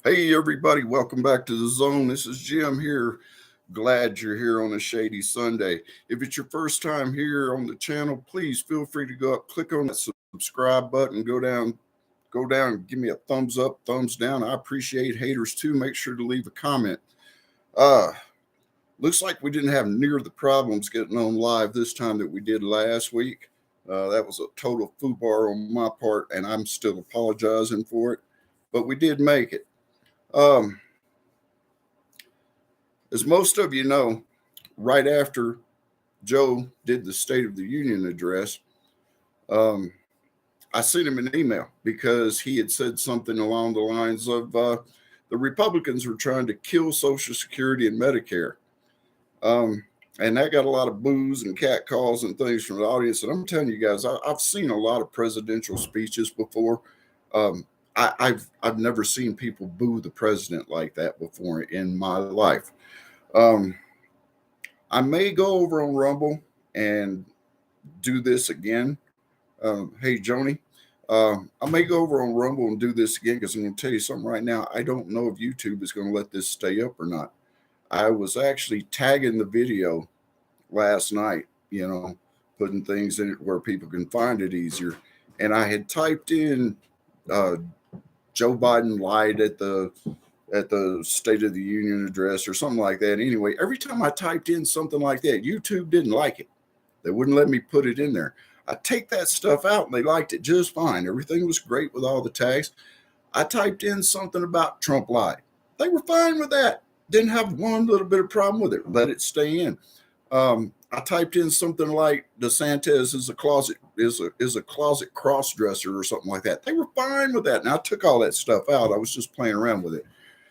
Hey, everybody, welcome back to the zone. This is Jim here. Glad you're here on a shady Sunday. If it's your first time here on the channel, please feel free to go up, click on that subscribe button, go down, give me a thumbs up, thumbs down. I appreciate haters too. Make sure to leave a comment. Uh, Looks like we didn't have near the problems getting on live this time that we did last week. That was a total foobar on my part, and I'm still apologizing for it, but we did make it. Um, As most of you know, right after Joe did the State of the Union address, um, I sent him an email because he had said something along the lines of the Republicans were trying to kill Social Security and Medicare. And that got a lot of boos and cat calls and things from the audience. And I'm telling you guys, I've seen a lot of presidential speeches before. Um, I've never seen people boo the president like that before in my life. Um, I may go over on Rumble and do this again. Hey, Joni, I may go over on Rumble and do this again because I'm going to tell you something right now. I don't know if YouTube is going to let this stay up or not. I was actually tagging the video last night, putting things in it where people can find it easier. And I had typed in uh, Joe Biden lied at the State of the Union address or something like that. Anyway, every time I typed in something like that, YouTube didn't like it. They wouldn't let me put it in there. I take that stuff out and they liked it just fine. Everything was great with all the tags. I typed in something about Trump lied. They were fine with that. Didn't have one little bit of problem with it. Let it stay in. I typed in something like DeSantis is a closet cross dresser or something like that. They were fine with that. And I took all that stuff out. I was just playing around with it.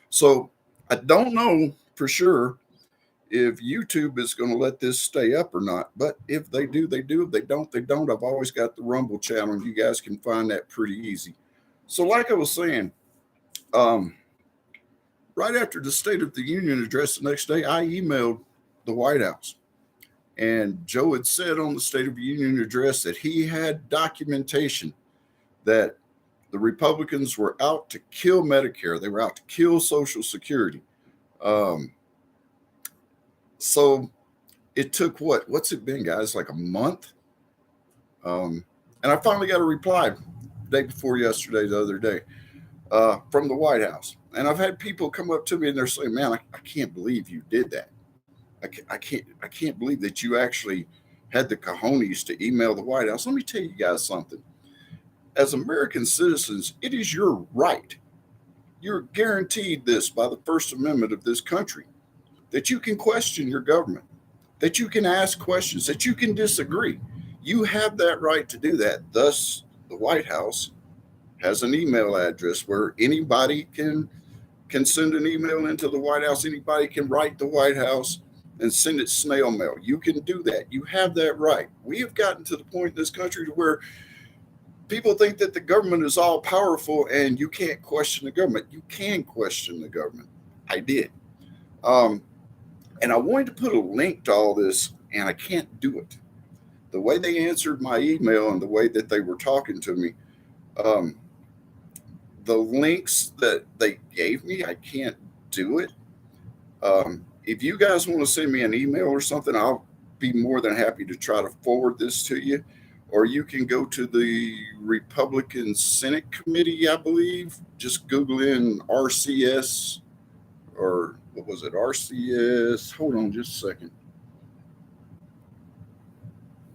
So I don't know for sure if YouTube is going to let this stay up or not. But if they do, they do. If they don't, they don't. I've always got the Rumble channel, and you guys can find that pretty easy. So, like I was saying, um, right after the State of the Union address the next day, I emailed the White House. And Joe had said on the State of the Union address that he had documentation that the Republicans were out to kill Medicare. They were out to kill Social Security. Um, so it took what's it been, guys? Like a month. Um, and I finally got a reply the day before yesterday, the other day, from the White House. And I've had people come up to me and they're saying, "Man, I can't believe you did that. I can't believe that you actually had the cojones to email the White House." Let me tell you guys something. As American citizens, it is your right. You're guaranteed this by the First Amendment of this country that you can question your government, that you can ask questions, that you can disagree. You have that right to do that. Thus, the White House has an email address where anybody can send an email into the White House. Anybody can write the White House and send it snail mail. You can do that. You have that right. We have gotten to the point in this country to where people think that the government is all powerful and you can't question the government. You can question the government. I did. Um, and I wanted to put a link to all this, and I can't do it. The way they answered my email and the way that they were talking to me, um, the links that they gave me, I can't do it. If you guys want to send me an email or something, I'll be more than happy to try to forward this to you. Or you can go to the Republican Senate Committee, I believe. Just Google in RCS, or what was it? RCS. Hold on just a second.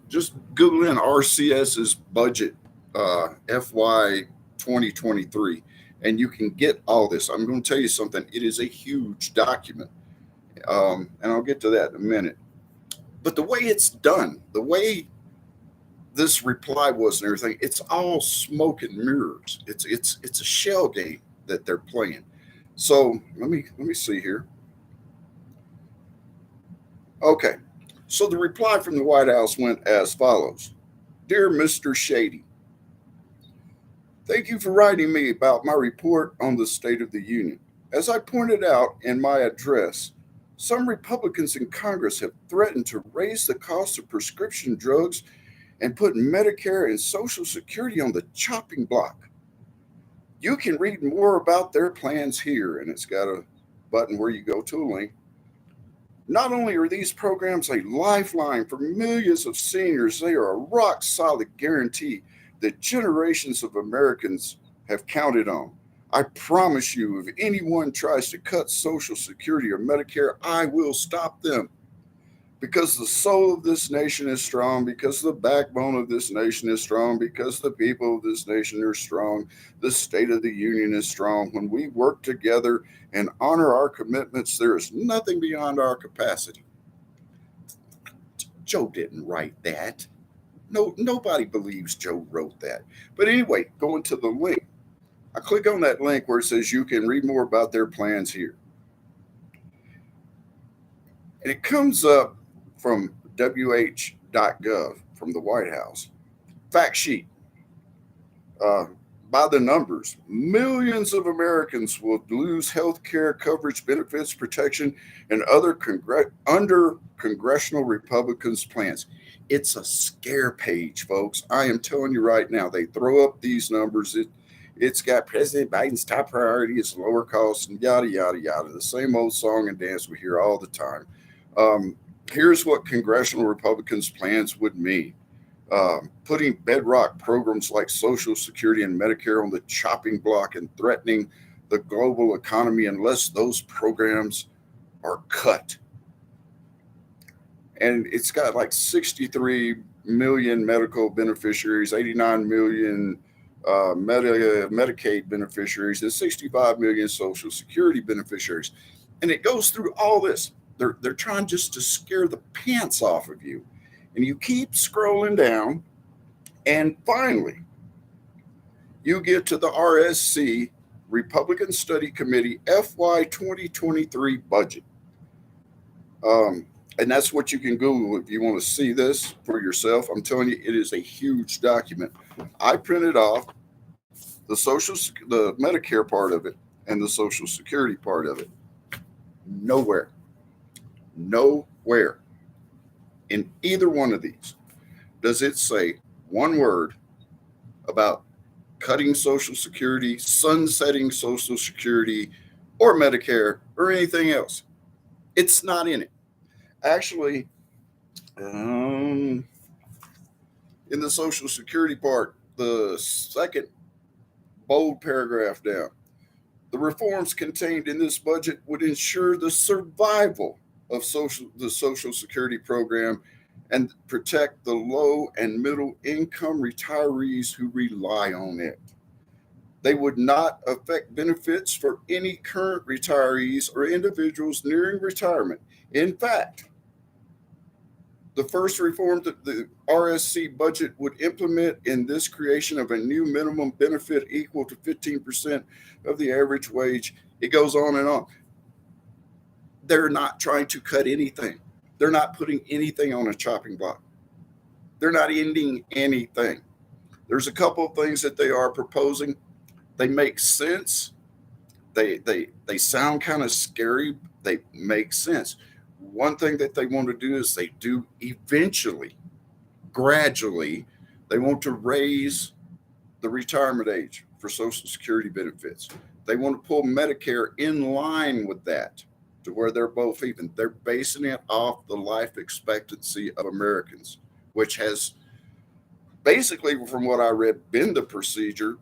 Just Google in RCS's budget, FY 2023, and you can get all this. I'm going to tell you something. It is a huge document, and I'll get to that in a minute. But the way it's done, the way this reply was and everything, it's all smoke and mirrors. It's a shell game that they're playing. So let me see here. Okay. So the reply from the White House went as follows. Dear Mr. Shady, thank you for writing me about my report on the State of the Union. As I pointed out in my address, some Republicans in Congress have threatened to raise the cost of prescription drugs and put Medicare and Social Security on the chopping block. You can read more about their plans here, and it's got a button where you go to a link. Not only are these programs a lifeline for millions of seniors, they are a rock solid guarantee that generations of Americans have counted on. I promise you, if anyone tries to cut Social Security or Medicare, I will stop them. Because the soul of this nation is strong, because the backbone of this nation is strong, because the people of this nation are strong, the State of the Union is strong. When we work together and honor our commitments, there is nothing beyond our capacity. Joe didn't write that. No, nobody believes Joe wrote that. But anyway, going to the link. I click on that link where it says you can read more about their plans here. And it comes up from wh.gov from the White House. Fact sheet. By the numbers, millions of Americans will lose health care coverage, benefits, protection, and other under congressional Republicans' plans. It's a scare page, folks. I am telling you right now, they throw up these numbers. It's got President Biden's top priority is lower costs and yada, yada, yada. The same old song and dance we hear all the time. Here's what congressional Republicans' plans would mean. Putting bedrock programs like Social Security and Medicare on the chopping block and threatening the global economy unless those programs are cut. And it's got like 63 million medical beneficiaries, 89 million Medicaid beneficiaries, and 65 million Social Security beneficiaries. And it goes through all this. They're trying just to scare the pants off of you. And you keep scrolling down, and finally, you get to the RSC, Republican Study Committee, FY 2023 budget. And that's what you can Google if you want to see this for yourself. I'm telling you, it is a huge document. I printed off the Medicare part of it and the Social Security part of it. Nowhere in either one of these does it say one word about cutting Social Security, sunsetting Social Security, or Medicare, or anything else. It's not in it. Actually, in the Social Security part, the second bold paragraph down, the reforms contained in this budget would ensure the survival of the Social Security program and protect the low and middle income retirees who rely on it. They would not affect benefits for any current retirees or individuals nearing retirement. In fact, the first reform that the RSC budget would implement in this creation of a new minimum benefit equal to 15% of the average wage. It goes on and on. They're not trying to cut anything. They're not putting anything on a chopping block. They're not ending anything. There's a couple of things that they are proposing. They make sense. They sound kind of scary. They make sense. One thing that they want to do is they do eventually, gradually, they want to raise the retirement age for Social Security benefits. They want to pull Medicare in line with that to where they're both even. They're basing it off the life expectancy of Americans, which has basically, from what I read, been the procedure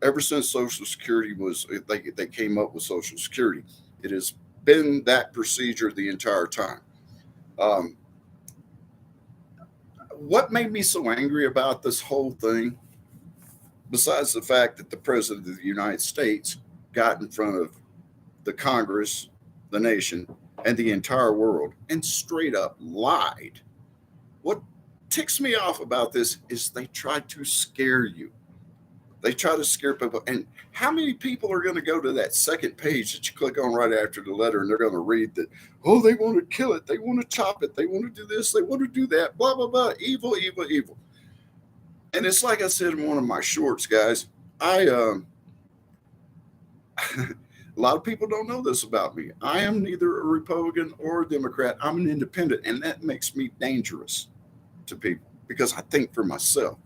ever since Social Security was, they came up with Social Security. It has been that procedure the entire time. What made me so angry about this whole thing, besides the fact that the President of the United States got in front of the Congress, the nation, and the entire world and straight up lied. What ticks me off about this is they try to scare you. They try to scare people. And how many people are going to go to that second page that you click on right after the letter and they're going to read that, oh, they want to kill it. They want to chop it. They want to do this. They want to do that. Blah, blah, blah. Evil, evil, evil. And it's like I said in one of my shorts, guys. A lot of people don't know this about me. I am neither a Republican or a Democrat. I'm an independent. And that makes me dangerous to people because I think for myself.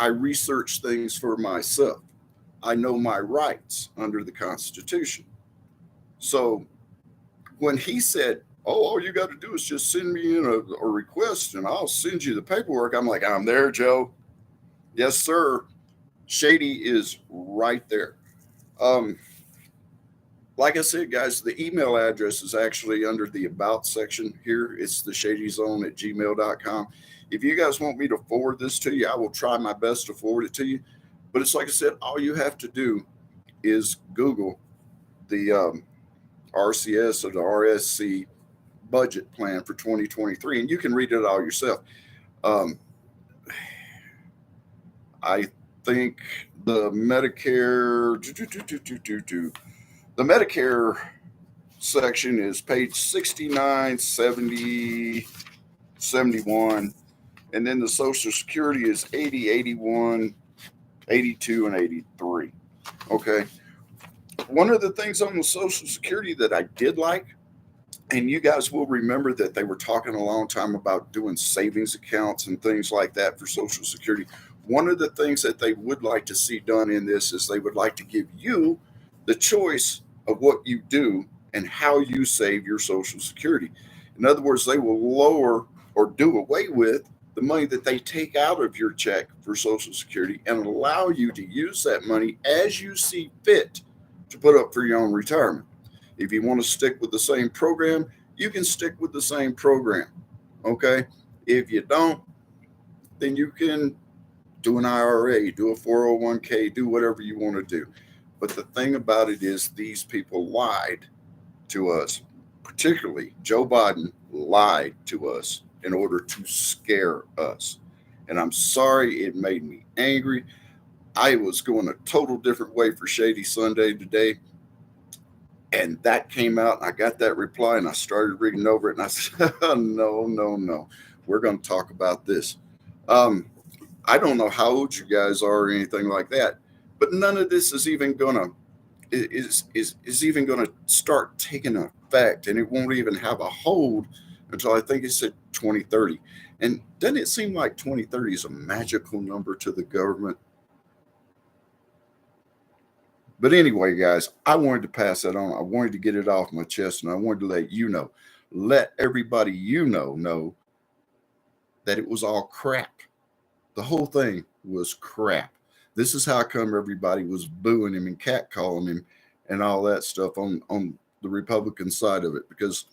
I research things for myself. I know my rights under the Constitution. So when he said, "Oh, all you got to do is just send me in a request and I'll send you the paperwork," I'm like, "I'm there, Joe. Yes, sir." Shady is right there. Um, like I said, guys, the email address is actually under the About section here. It's the shadysone@gmail.com. If you guys want me to forward this to you, I will try my best to forward it to you. But it's like I said, all you have to do is Google the RCS or the RSC budget plan for 2023, and you can read it all yourself. Um, I think the Medicare, the Medicare section is page 69, 70, 71, and then the Social Security is 80, 81, 82, and 83. Okay. One of the things on the Social Security that I did like, and you guys will remember that they were talking a long time about doing savings accounts and things like that for Social Security. One of the things that they would like to see done in this is they would like to give you the choice of what you do and how you save your Social Security. In other words, they will lower or do away with the money that they take out of your check for Social Security and allow you to use that money as you see fit to put up for your own retirement. If you want to stick with the same program, you can stick with the same program. Okay. If you don't, then you can do an IRA, do a 401k, do whatever you want to do. But the thing about it is, these people lied to us, particularly Joe Biden lied to us in order to scare us. And I'm sorry, it made me angry. I was going a total different way for Shady Sunday today. And that came out, and I got that reply, and I started reading over it, and I said, no, no, no. We're going to talk about this. I don't know how old you guys are or anything like that, but none of this is even going to even going to start taking effect, and it won't even have a hold until I think it said 2030. And doesn't it seem like 2030 is a magical number to the government? But anyway, guys, I wanted to pass that on. I wanted to get it off my chest, and I wanted to let everybody know that it was all crap. The whole thing was crap. This is how come everybody was booing him and catcalling him and all that stuff on the Republican side of it, because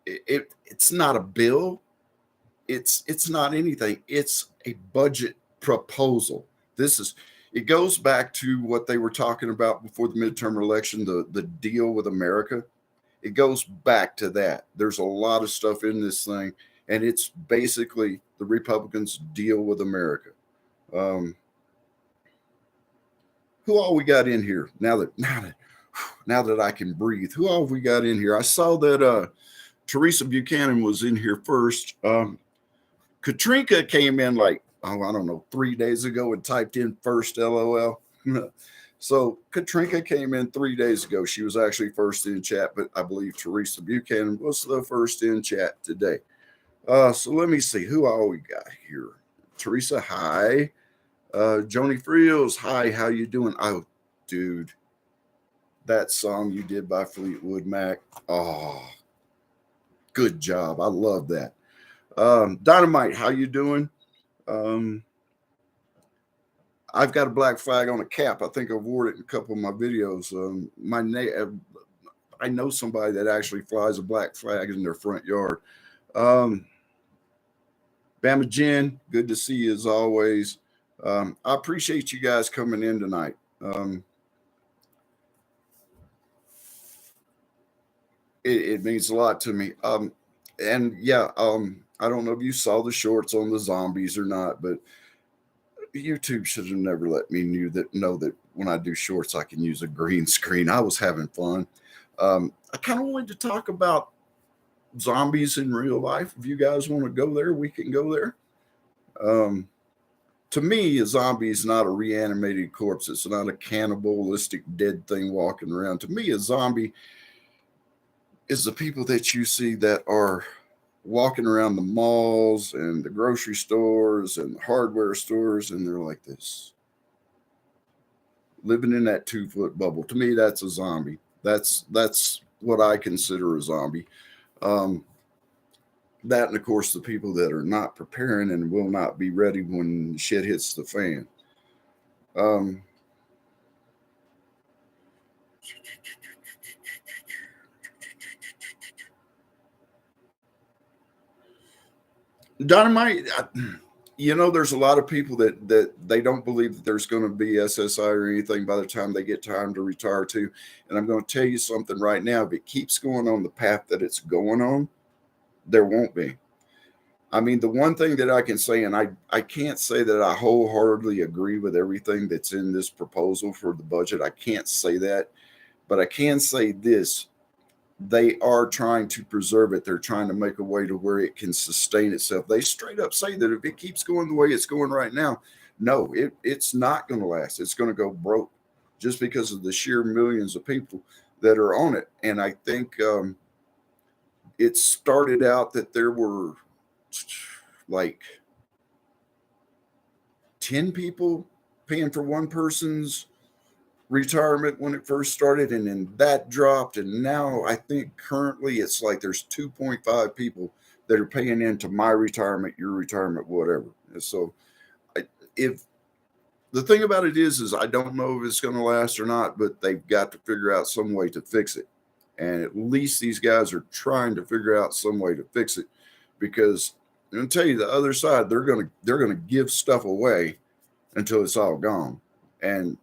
it's not a bill. It's not anything. It's a budget proposal. It goes back to what they were talking about before the midterm election, the deal with America. It goes back to that. There's a lot of stuff in this thing, and it's basically the Republicans' deal with America. Who all we got in here now that I can breathe? Who all have we got in here? I saw that Teresa Buchanan was in here first. Katrinka came in like, I don't know, 3 days ago and typed in first LOL. So Katrinka came in 3 days ago. She was actually first in chat, but I believe Teresa Buchanan was the first in chat today. So let me see who all we got here. Teresa, hi. Joni Friels, hi. How you doing? Oh, dude, that song you did by Fleetwood Mac. Oh, good job. I love that. Dynamite, how you doing? I've got a black flag on a cap. I think I've worn it in a couple of my videos. I know somebody that actually flies a black flag in their front yard. Bama Jen, good to see you as always. I appreciate you guys coming in tonight. It means a lot to me. And yeah, I don't know if you saw the shorts on the zombies or not, but YouTube should have never let me know that when I do shorts, I can use a green screen. I was having fun. I kind of wanted to talk about zombies in real life. If you guys want to go there, we can go there. To me, a zombie is not a reanimated corpse. It's not a cannibalistic dead thing walking around. To me, a zombie is the people that you see that are walking around the malls and the grocery stores and the hardware stores, and they're like this. living in that 2 foot bubble. To me, that's a zombie. That's what I consider a zombie. Um, that and of course the people that are not preparing and will not be ready when shit hits the fan. Um, Dynamite. There's a lot of people that they don't believe that there's going to be SSI or anything by the time they get time to retire too. And I'm going to tell you something right now. If it keeps going on the path that it's going on, there won't be. I mean, the one thing that I can say, and I can't say that I wholeheartedly agree with everything that's in this proposal for the budget. I can't say that, but I can say this: they are trying to preserve it. They're trying to make a way to where it can sustain itself. They straight up say that if it keeps going the way it's going right now, no, it's not going to last. It's going to go broke just because of the sheer millions of people that are on it. And I think it started out that there were like 10 people paying for one person's retirement when it first started, and then that dropped, and now I think currently it's like there's 2.5 people that are paying into my retirement, your retirement, whatever. And so if the thing about it is I don't know if it's going to last or not, but they've got to figure out some way to fix it. And at least these guys are trying to figure out some way to fix it, because I'm going to tell you, the other side, they're going to give stuff away until it's all gone. And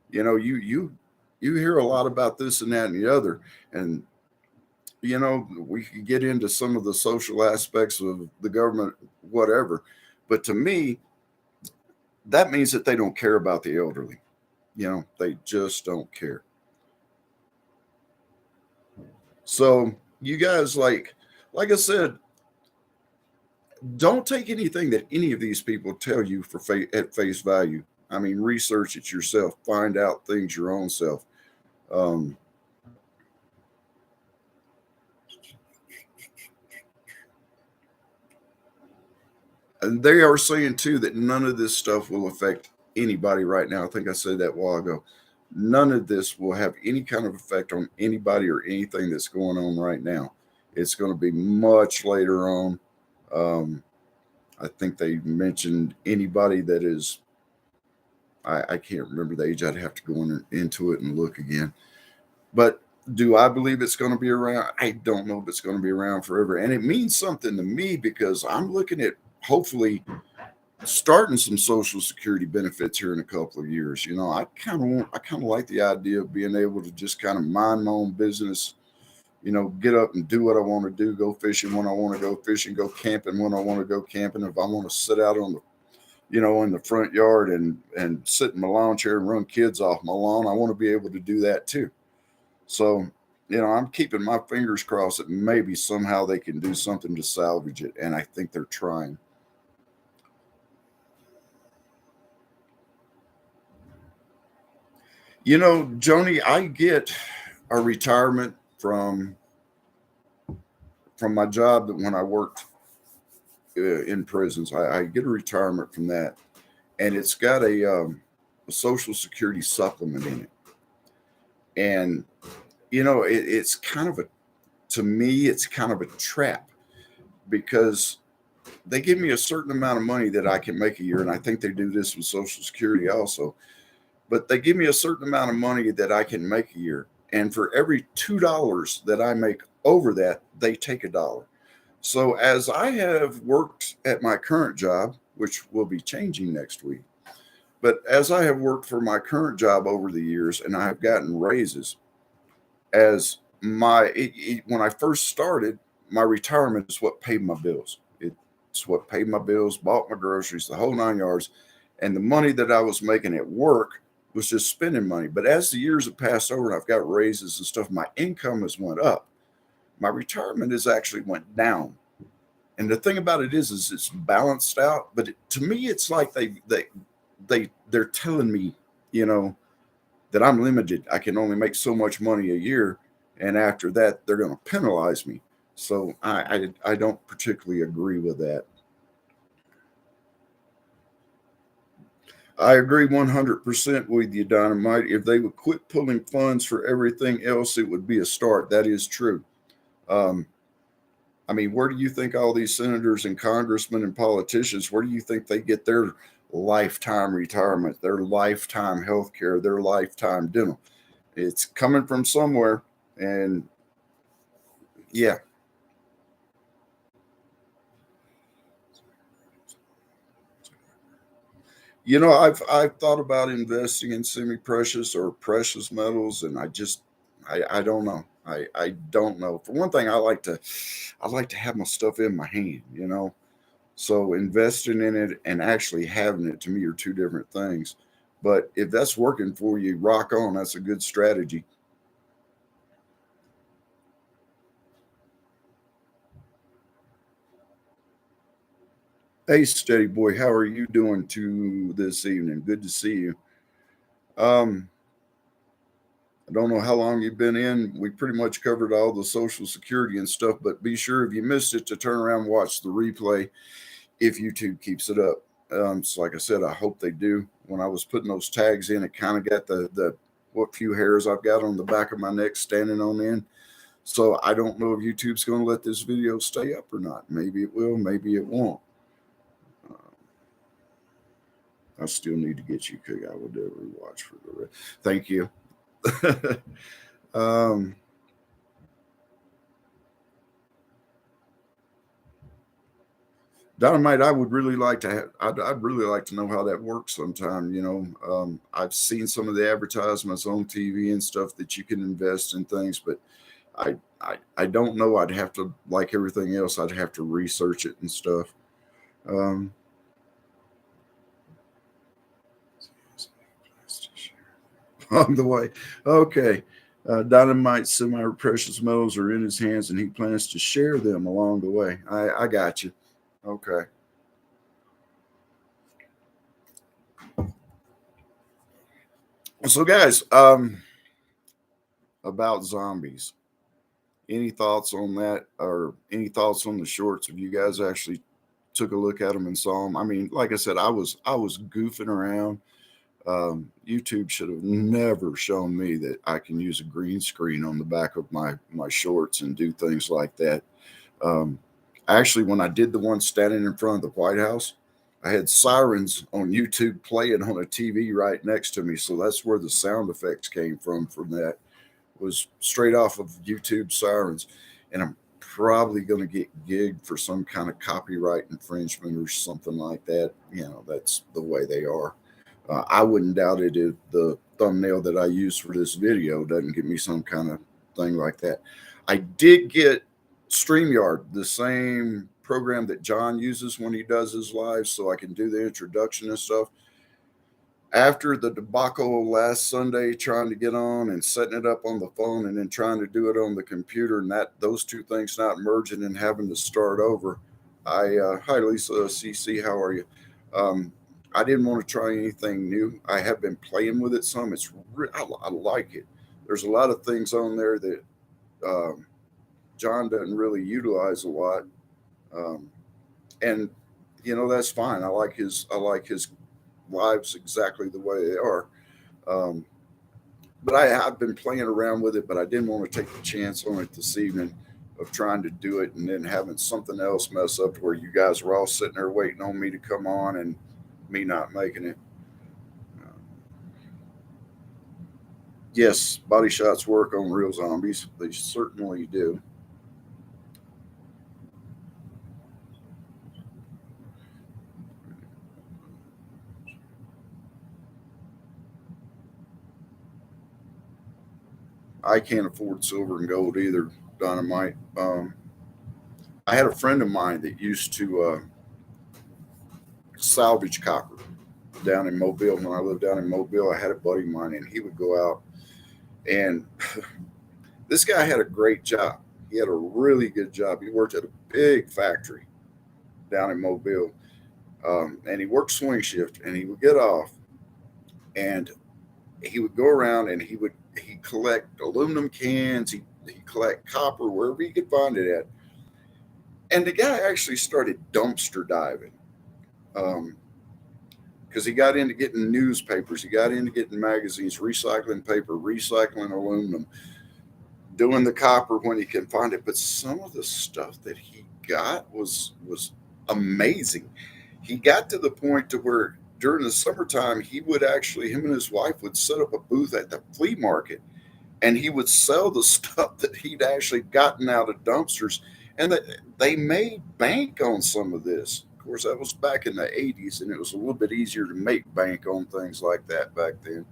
you hear a lot about this and that and the other, and we could get into some of the social aspects of the government, whatever, but to me, that means that they don't care about the elderly. They just don't care. So you guys, like I said, don't take anything that any of these people tell you at face value. I mean, research it yourself, find out things your own self. um, And they are saying too that none of this stuff will affect anybody right now. I think I said that a while ago. None of this will have any kind of effect on anybody or anything that's going on right now. It's going to be much later on. Um, I think they mentioned anybody that is, I can't remember the age. I'd have to go into it and look again. But do I believe it's going to be around? I don't know if it's going to be around forever. And it means something to me because I'm looking at hopefully starting some social security benefits here in a couple of years. I kind of like the idea of being able to just kind of mind my own business, get up and do what I want to do, go fishing when I want to go fishing, go camping when I want to go camping. If I want to sit out on the, in the front yard and sit in my lawn chair and run kids off my lawn, I want to be able to do that too. So, I'm keeping my fingers crossed that maybe somehow they can do something to salvage it. And I think they're trying. Joni, I get a retirement from my job that when I worked in prisons. I get a retirement from that, and it's got a Social Security supplement in it. And it's kind of to me, it's kind of a trap because they give me a certain amount of money that I can make a year, and I think they do this with Social Security also. But they give me a certain amount of money that I can make a year, and for every $2 that I make over that, they take $1. So as I have worked at my current job, which will be changing next week, but as I have worked for my current job over the years, and I have gotten raises, as when I first started, my retirement is what paid my bills. It's what paid my bills, bought my groceries, the whole 9 yards, and the money that I was making at work was just spending money. But as the years have passed over and I've got raises and stuff, my income has went up. My retirement has actually went down. And the thing about it is it's balanced out. But to me, it's like they're telling me, that I'm limited. I can only make so much money a year, and after that, they're going to penalize me. So I don't particularly agree with that. I agree 100% with you, Dynamite. If they would quit pulling funds for everything else, it would be a start. That is true. Um, I mean, where do you think all these senators and congressmen and politicians, where do you think they get their lifetime retirement, their lifetime health care, their lifetime dental? It's coming from somewhere. And yeah, I've thought about investing in semi-precious or precious metals, and I don't know. I don't know. For one thing, I like to have my stuff in my hand. So investing in it and actually having it to me are two different things. But if that's working for you, rock on. That's a good strategy. Hey, steady boy, how are you doing to this evening? Good to see you. Um, I don't know how long you've been in. We pretty much covered all the social security and stuff, but be sure if you missed it to turn around and watch the replay if YouTube keeps it up. So like I said, I hope they do. When I was putting those tags in, it kind of got the what few hairs I've got on the back of my neck standing on end. So I don't know if YouTube's going to let this video stay up or not. Maybe it will, maybe it won't. I still need to get you cook. I will do a rewatch for the rest. Thank you. um, Dynamite, I would really like to have. I'd really like to know how that works sometime. I've seen some of the advertisements on TV and stuff that you can invest in things, but I don't know. I'd have to, like everything else, I'd have to research it and stuff. Um, on the way. Okay. Dynamite semi precious metals are in his hands and he plans to share them along the way. I got you. Okay. So, guys, about zombies. Any thoughts on that, or any thoughts on the shorts? If you guys actually took a look at them and saw them, I mean, like I said, I was goofing around. YouTube should have never shown me that I can use a green screen on the back of my shorts and do things like that. Um, Actually, when I did the one standing in front of the White House, I had sirens on YouTube playing on a TV right next to me, so that's where the sound effects came from that was straight off of YouTube sirens. And I'm probably going to get gigged for some kind of copyright infringement or something like that. That's the way they are. I wouldn't doubt it if the thumbnail that I use for this video doesn't give me some kind of thing like that. I did get StreamYard, the same program that John uses when he does his live, so I can do the introduction and stuff. After the debacle last Sunday, trying to get on and setting it up on the phone and then trying to do it on the computer, and that those two things not merging and having to start over, hi Lisa, CC, how are you? Um, I didn't want to try anything new. I have been playing with it some. I like it. There's a lot of things on there that um, John doesn't really utilize a lot, um, and that's fine. I like his lives exactly the way they are. Um, but I've been playing around with it, but I didn't want to take the chance on it this evening of trying to do it and then having something else mess up to where you guys were all sitting there waiting on me to come on and me not making it. Uh, yes, body shots work on real zombies. They certainly do. I can't afford silver and gold either, Dynamite. I had a friend of mine that used to salvage copper down in Mobile. When I lived down in Mobile, I had a buddy of mine, and he would go out, and this guy had a great job. He had a really good job. He worked at a big factory down in Mobile, and he worked swing shift, and he would get off, and he would go around, and he collect aluminum cans. He collect copper wherever he could find it at. And the guy actually started dumpster diving. Because because he got into getting newspapers, he got into getting magazines, recycling paper, recycling aluminum, doing the copper when he can find it. But some of the stuff that he got was amazing. He got to the point to where during the summertime he would actually, him and his wife would set up a booth at the flea market, and he would sell the stuff that he'd actually gotten out of dumpsters, and they made bank on some of this. Of course, that was back in the 80s, and it was a little bit easier to make bank on things like that back then.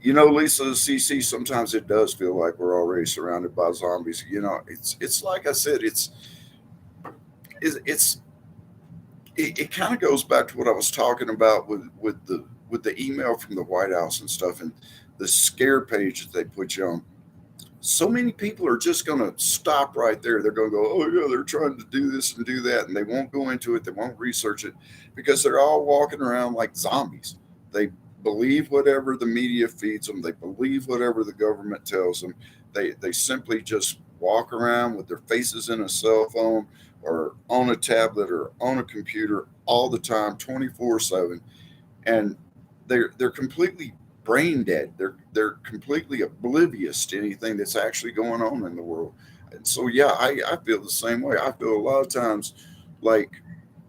Lisa, CC, sometimes it does feel like we're already surrounded by zombies. It's like I said, it's it kind of goes back to what I was talking about with the email from the White House and stuff, and the scare page that they put you on. So many people are just going to stop right there. They're going to go, oh yeah, they're trying to do this and do that, and they won't go into it. They won't research it because they're all walking around like zombies. They believe whatever the media feeds them. They believe whatever the government tells them. They simply just walk around with their faces in a cell phone or on a tablet or on a computer all the time, 24/7, and they're completely brain dead. They're completely oblivious to anything that's actually going on in the world. And so yeah, I feel the same way. I feel a lot of times like,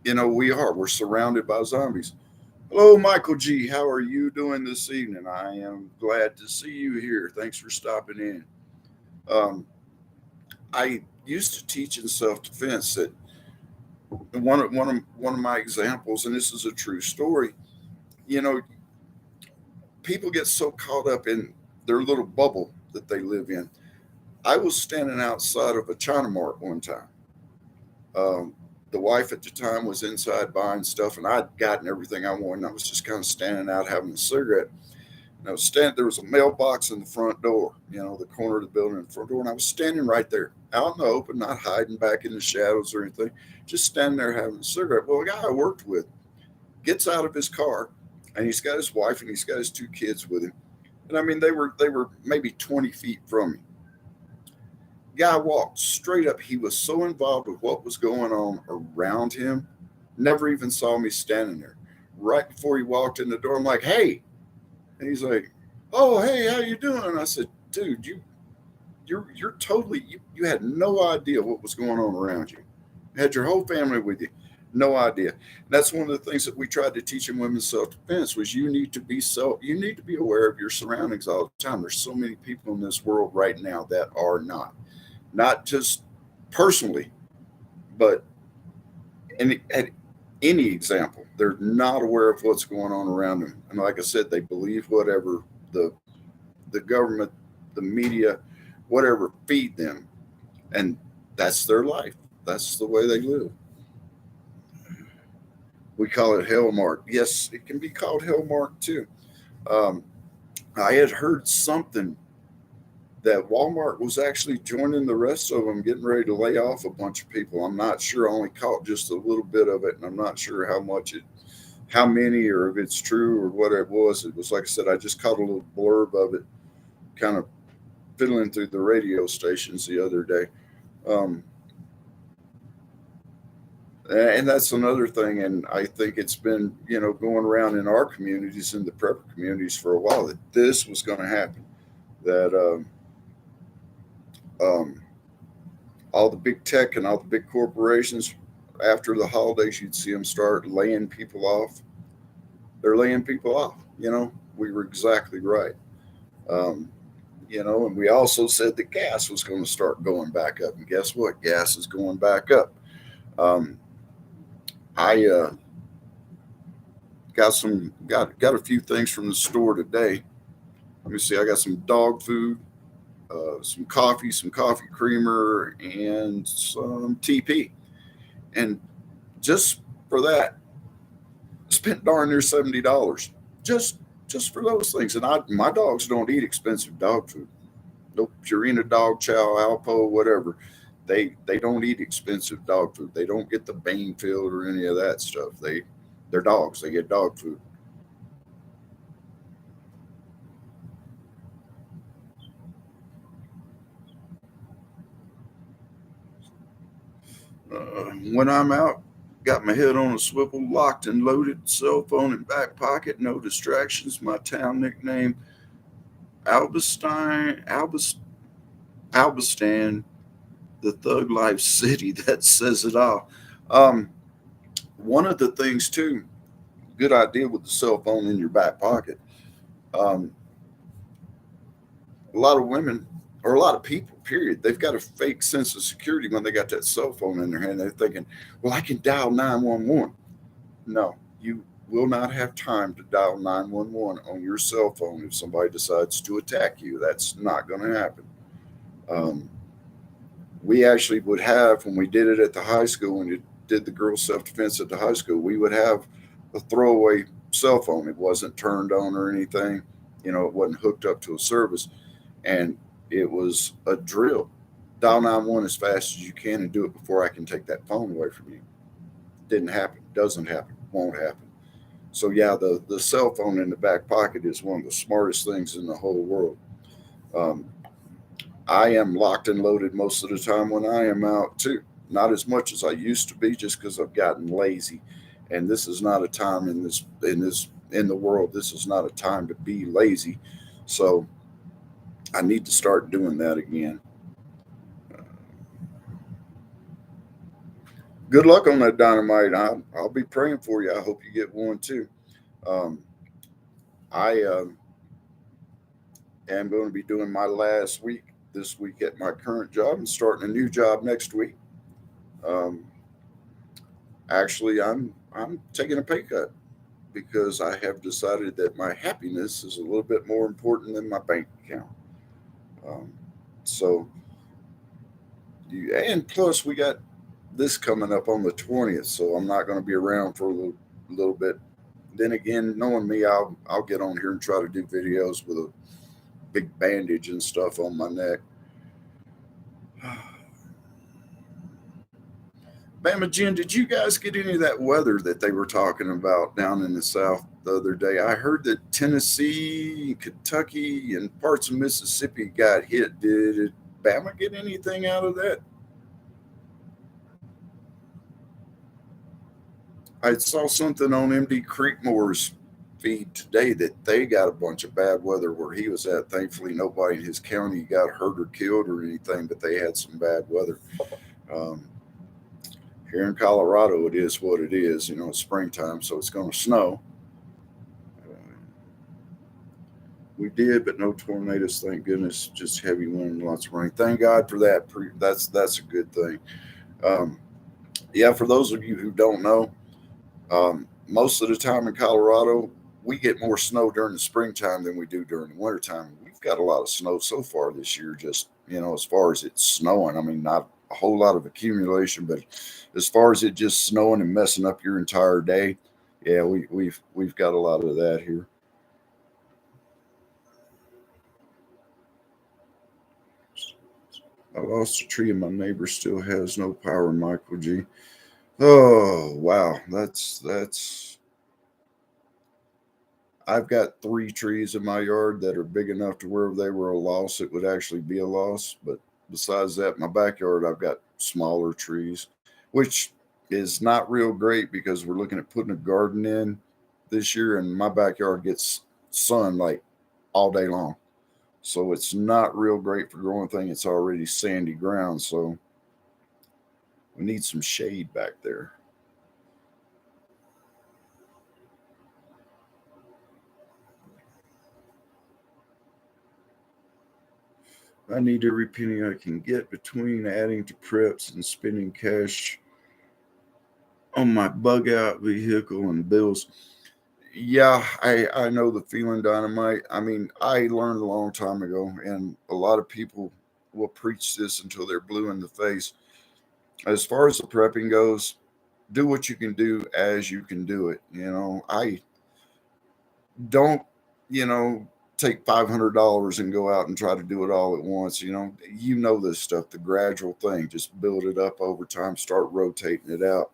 we're surrounded by zombies. Hello, Michael G. How are you doing this evening? I am glad to see you here. Thanks for stopping in. Um, I used to teach in self defense. That one of my examples, and this is a true story. You know, people get so caught up in their little bubble that they live in. I was standing outside of a China Mart one time. Um, the wife at the time was inside buying stuff, and I'd gotten everything I wanted. And I was just kind of standing out having a cigarette. And I was standing. There was a mailbox in the front door, the corner of the building in the front door, and I was standing right there, out in the open, not hiding back in the shadows or anything, just standing there having a cigarette. Well, a guy I worked with gets out of his car, and he's got his wife and he's got his two kids with him. And I mean, they were maybe 20 feet from me. Guy walked straight up. He was so involved with what was going on around him, never even saw me standing there. Right before he walked in the door, I'm like, "Hey," and he's like, "Oh, hey, how you doing?" And I said, "Dude, you're totally you had no idea what was going on around you. You had your whole family with you, no idea." And that's one of the things that we tried to teach in women's self defense was you need to be aware of your surroundings all the time. There's so many people in this world right now that are not just personally, but at any example, they're not aware of what's going on around them. And like I said, they believe whatever the the government, the media, whatever feed them, and that's their life. That's the way they live. We call it Hellmark. Yes, it can be called Hellmark too. Um, I had heard something that Walmart was actually joining the rest of them, getting ready to lay off a bunch of people. I'm not sure. I only caught just a little bit of it, and I'm not sure how many, or if it's true or what it was. It was like I said, I just caught a little blurb of it, kind of fiddling through the radio stations the other day. Um, and that's another thing, and I think it's been going around in our communities, in the prepper communities, for a while, that this was going to happen. That um, all the big tech and all the big corporations, after the holidays, you'd see them start laying people off. They're laying people off. We were exactly right. Um, and we also said that gas was going to start going back up, and guess what? Gas is going back up. Um, I got a few things from the store today. Let me see. I got some dog food, some coffee creamer, and some TP. And just for that, spent darn near $70. Just just for those things. And my dogs don't eat expensive dog food. No Purina dog chow, Alpo, whatever. They don't eat expensive dog food. They don't get the Bainfield or any of that stuff. They're dogs. They get dog food. When I'm out, got my head on a swivel, locked and loaded, cell phone in back pocket, no distractions. My town nickname, Albistan, the thug life city. That says it all. Um, One of the things too, good idea with the cell phone in your back pocket. Um, a lot of women or a lot of people, period, they've got a fake sense of security when they got that cell phone in their hand. They're thinking, well, I can dial 911. No, you will not have time to dial 911 on your cell phone if somebody decides to attack you. That's not going to happen. Um, we actually would have, when we did it at the high school, when you did the girls' self defense at the high school, we would have a throwaway cell phone. It wasn't turned on or anything, it wasn't hooked up to a service. And it was a drill. Dial 911 as fast as you can and do it before I can take that phone away from you. Didn't happen, doesn't happen, won't happen. So yeah, the cell phone in the back pocket is one of the smartest things in the whole world. Um, I am locked and loaded most of the time when I am out too. Not as much as I used to be, just because I've gotten lazy. And this is not a time in the world. This is not a time to be lazy. So I need to start doing that again. Good luck on that dynamite. I'll be praying for you. I hope you get one too. Um, I am going to be doing my last week this week at my current job and starting a new job next week. Um, Actually, I'm taking a pay cut because I have decided that my happiness is a little bit more important than my bank account. Um, so, and plus we got this coming up on the 20th, so I'm not going to be around for a little bit. Then again, knowing me, I'll get on here and try to do videos with a big bandage and stuff on my neck. Bama Jen, did you guys get any of that weather that they were talking about down in the South the other day? I heard that Tennessee, Kentucky, and parts of Mississippi got hit. Did Bama get anything out of that? I saw something on MD Creekmore's feed today that they got a bunch of bad weather where he was at. Thankfully, nobody in his county got hurt or killed or anything, but they had some bad weather. Um, Here in Colorado, it is what it is. It's springtime, so it's going to snow. Uh, we did, but no tornadoes, thank goodness. Just heavy wind and lots of rain. Thank God for that. That's a good thing. Um, yeah, for those of you who don't know, most of the time in Colorado, we get more snow during the springtime than we do during the wintertime. We've got a lot of snow so far this year, just, as far as it's snowing. I mean, not a whole lot of accumulation, but as far as it just snowing and messing up your entire day, yeah, we've got a lot of that here. I lost a tree and my neighbor still has no power, Michael G. Oh wow, that's I've got 3 trees in my yard that are big enough to where if they were a loss, it would actually be a loss. But besides that, my backyard, I've got smaller trees, which is not real great because we're looking at putting a garden in this year, and my backyard gets sun like all day long. So it's not real great for growing thing. It's already sandy ground, so we need some shade back there. I need every penny I can get between adding to preps and spending cash on my bug out vehicle and bills. Yeah, I know the feeling, Dynamite. I mean, I learned a long time ago, and a lot of people will preach this until they're blue in the face. As far as the prepping goes, do what you can do as you can do it. I don't, you know, take $500 and go out and try to do it all at once. This stuff, the gradual thing. Just build it up over time. Start rotating it out.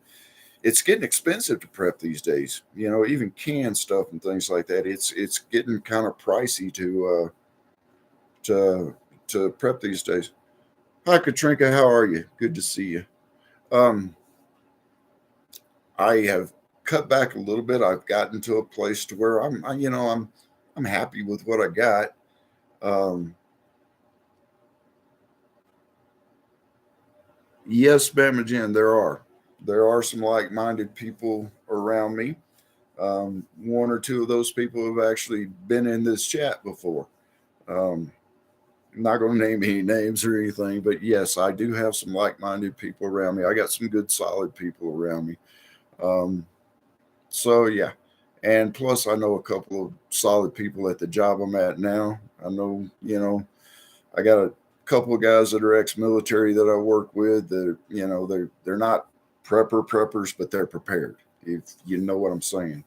It's getting expensive to prep these days. Even canned stuff and things like that. It's getting kind of pricey to prep these days. Hi, Katrinka. How are you? Good to see you. Um, I have cut back a little bit. I've gotten to a place to where I'm happy with what I got. Um, yes, Bama Jen, there are some like-minded people around me. One or two of those people have actually been in this chat before. Um, I'm not going to name any names or anything, but yes, I do have some like-minded people around me. I got some good, solid people around me. Um, so yeah, and plus I know a couple of solid people at the job I'm at now. I know, I got a couple of guys that are ex-military that I work with that they're not preppers, but they're prepared. If you know what I'm saying.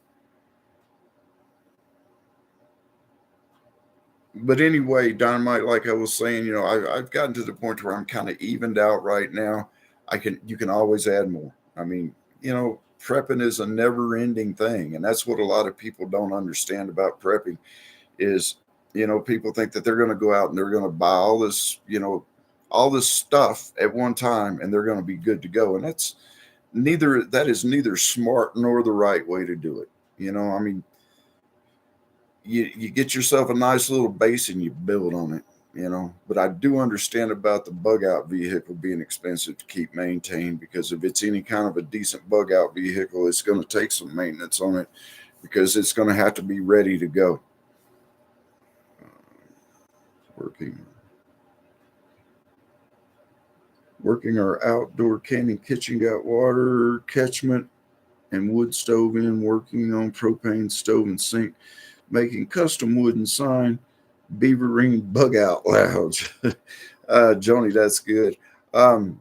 But anyway, Dynamite, like I was saying, I've gotten to the point where I'm kind of evened out right now. You can always add more. I mean, prepping is a never ending thing. And that's what a lot of people don't understand about prepping is, people think that they're going to go out and they're going to buy all this stuff at one time and they're going to be good to go. And that is neither smart nor the right way to do it. I mean, you get yourself a nice little base and you build on it, but I do understand about the bug out vehicle being expensive to keep maintained, because if it's any kind of a decent bug out vehicle, it's going to take some maintenance on it because it's going to have to be ready to go. Working working our outdoor canning kitchen, got water catchment and wood stove in, working on propane stove and sink, making custom wooden sign, beaver ring bug out lounge. Joni, that's good. Um,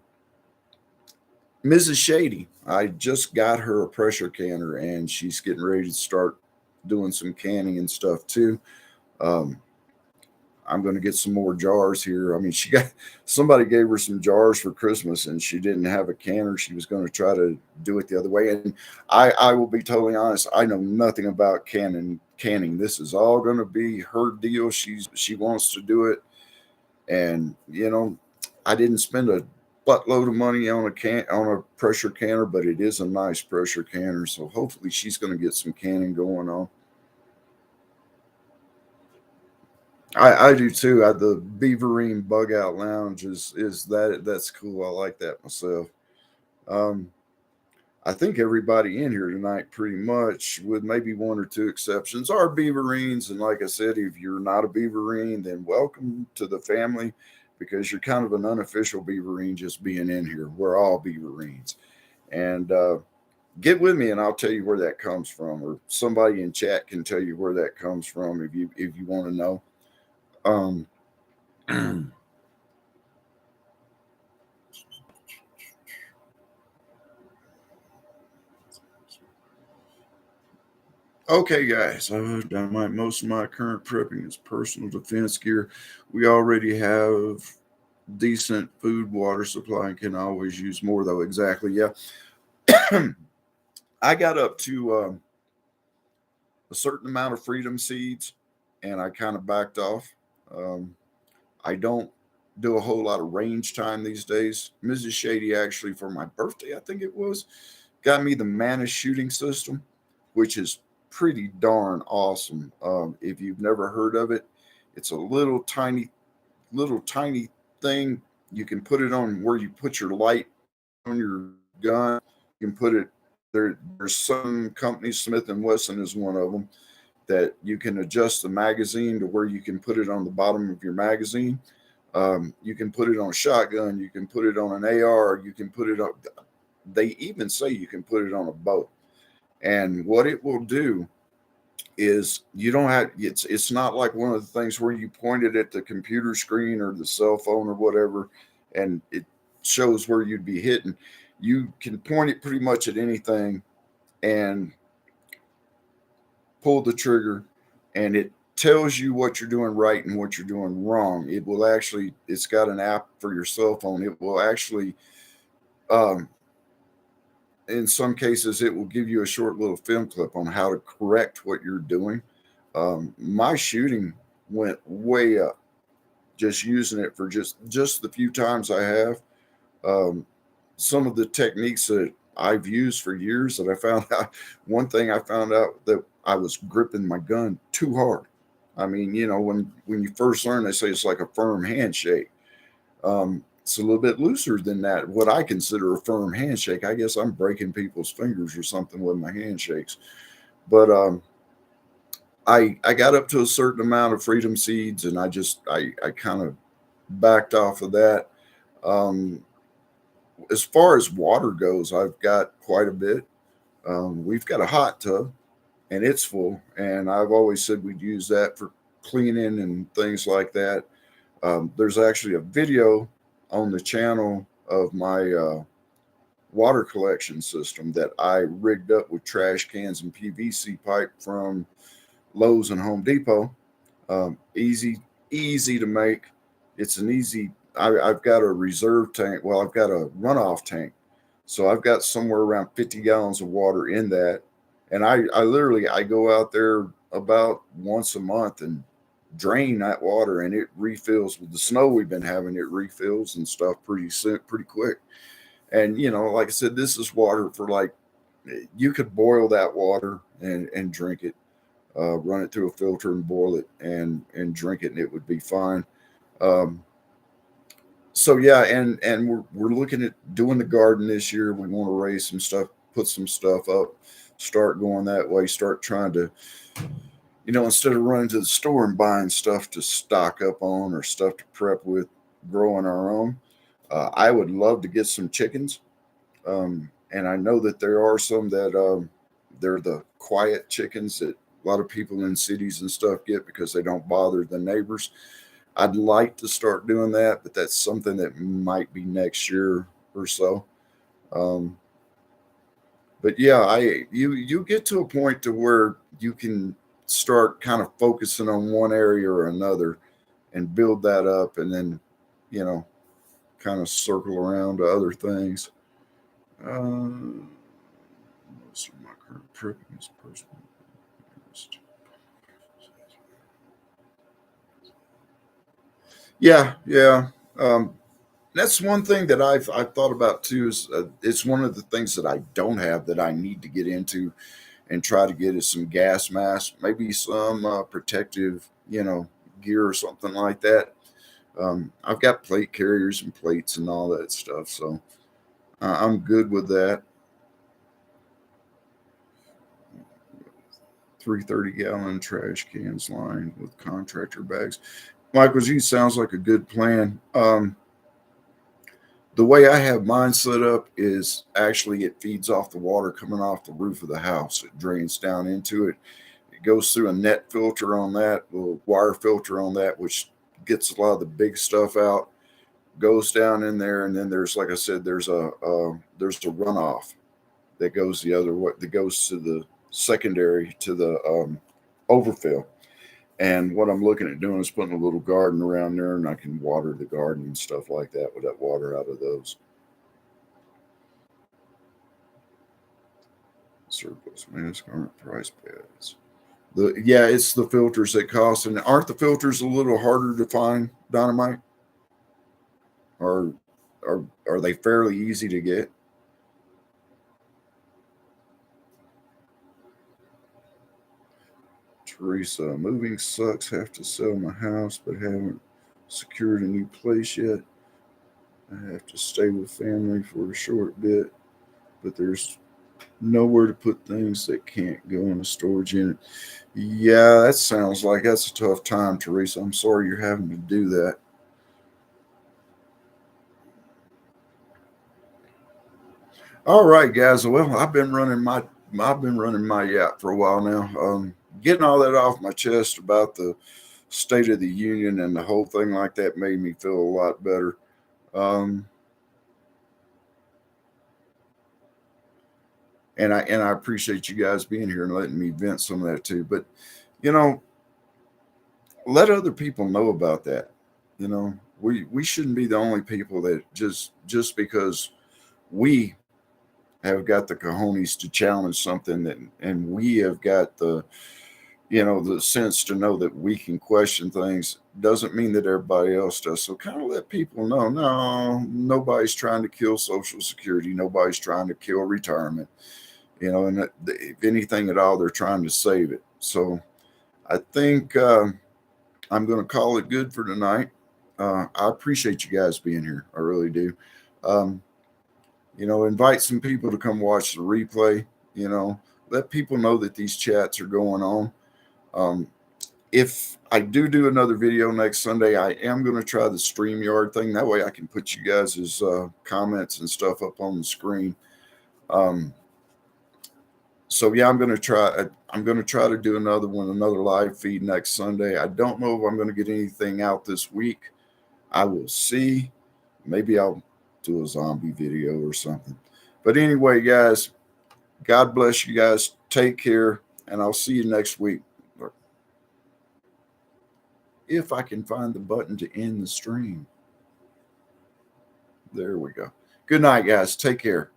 Mrs. Shady, I just got her a pressure canner and she's getting ready to start doing some canning and stuff too. Um, I'm going to get some more jars here. I mean, somebody gave her some jars for Christmas and she didn't have a canner. She was going to try to do it the other way. And I will be totally honest. I know nothing about canning. This is all going to be her deal. She wants to do it. And, I didn't spend a buttload of money on a pressure canner, but it is a nice pressure canner. So hopefully she's going to get some canning going on. I do too. The Beaverine Bug Out Lounge that's cool. I like that myself. Um, I think everybody in here tonight, pretty much, with maybe one or two exceptions, are Beaverines. And like I said, if you're not a Beaverine, then welcome to the family, because you're kind of an unofficial Beaverine just being in here. We're all Beaverines, and get with me, and I'll tell you where that comes from, or somebody in chat can tell you where that comes from if you want to know. Um, Okay, guys, Dynamite. Most of my current prepping is personal defense gear. We already have decent food, water supply, and can always use more, though. Exactly. Yeah. I got up to a certain amount of freedom seeds and I kind of backed off. Um, I don't do a whole lot of range time these days. Mrs. Shady, actually, for my birthday, I think it was, got me the Mana shooting system, which is pretty darn awesome. If you've never heard of it, it's a little tiny thing. You can put it on where you put your light on your gun. You can put it there. There's some companies, Smith and Wesson is one of them, that you can adjust the magazine to where you can put it on the bottom of your magazine. You can put it on a shotgun. You can put it on an AR. You can put it on. They even say you can put it on a bow. And what it will do is you don't have it's not like one of the things where you point it at the computer screen or the cell phone or whatever and it shows where you'd be hitting. You can point it pretty much at anything and pull the trigger, and it tells you what you're doing right and what you're doing wrong. It's got an app for your cell phone. It will actually um, in some cases it will give you a short little film clip on how to correct what you're doing. My shooting went way up just using it for just the few times I have. Um, some of the techniques that I've used for years that I found out. One thing I found out that I was gripping my gun too hard. I mean, when you first learn, they say it's like a firm handshake. It's a little bit looser than that. What I consider a firm handshake. I guess I'm breaking people's fingers or something with my handshakes. But I got up to a certain amount of freedom seeds, and I kind of backed off of that. Um, as far as water goes, I've got quite a bit. We've got a hot tub, and it's full. And I've always said we'd use that for cleaning and things like that. There's actually a video on the channel of my water collection system that I rigged up with trash cans and PVC pipe from Lowe's and Home Depot. Easy to make. It's an easy. I've got a reserve tank. Well, I've got a runoff tank, so I've got somewhere around 50 gallons of water in that, and I literally I go out there about once a month and drain that water, and it refills with the snow we've been having. It refills and stuff pretty quick. And like I said, this is water for like you could boil that water and drink it, run it through a filter and boil it and drink it, and it would be fine. Um, so yeah, and we're looking at doing the garden this year. We want to raise some stuff, put some stuff up, start going that way, start trying to, instead of running to the store and buying stuff to stock up on or stuff to prep with, growing our own. I would love to get some chickens. And I know that there are some that they're the quiet chickens that a lot of people in cities and stuff get because they don't bother the neighbors. I'd like to start doing that, but that's something that might be next year or so. Um, but yeah, you get to a point to where you can start kind of focusing on one area or another and build that up, and then you know kind of circle around to other things. Most of my current tripping is personal interest. Yeah, yeah. That's one thing that I've thought about too. Is it's one of the things that I don't have that I need to get into and try to get is some gas masks, maybe some protective, gear or something like that. I've got plate carriers and plates and all that stuff, so I'm good with that. 330-gallon trash cans lined with contractor bags. Michael G sounds like a good plan. The way I have mine set up is actually it feeds off the water coming off the roof of the house. It drains down into it. It goes through a net filter on that, a little wire filter on that, which gets a lot of the big stuff out. Goes down in there, and then there's, like I said, there's the runoff that goes the other way. That goes to the secondary to the overfill. And what I'm looking at doing is putting a little garden around there, and I can water the garden and stuff like that with that water out of those. Surplus mask aren't price pads. Yeah, it's the filters that cost, and aren't the filters a little harder to find, Dynamite? Or are they fairly easy to get? Teresa, moving sucks. Have to sell my house, but haven't secured a new place yet. I have to stay with family for a short bit, but there's nowhere to put things that can't go in a storage unit. Yeah, that sounds like that's a tough time, Teresa. I'm sorry you're having to do that. All right, guys. Well, I've been running my yap for a while now. Getting all that off my chest about the State of the Union and the whole thing like that made me feel a lot better. Um, and I appreciate you guys being here and letting me vent some of that too. But you know, let other people know about that. We shouldn't be the only people that just because we have got the cojones to challenge something that, and we have got the the sense to know that we can question things doesn't mean that everybody else does. So kind of let people know, no, nobody's trying to kill Social Security. Nobody's trying to kill retirement, and if anything at all, they're trying to save it. So I think I'm going to call it good for tonight. I appreciate you guys being here. I really do. Um, invite some people to come watch the replay. Let people know that these chats are going on. If I do another video next Sunday, I am going to try the StreamYard thing. That way I can put you guys' comments and stuff up on the screen. So yeah, I'm going to try to do another live feed next Sunday. I don't know if I'm going to get anything out this week. I will see. Maybe I'll do a zombie video or something. But anyway, guys, God bless you guys. Take care, and I'll see you next week. If I can find the button to end the stream. There we go. Good night, guys. Take care.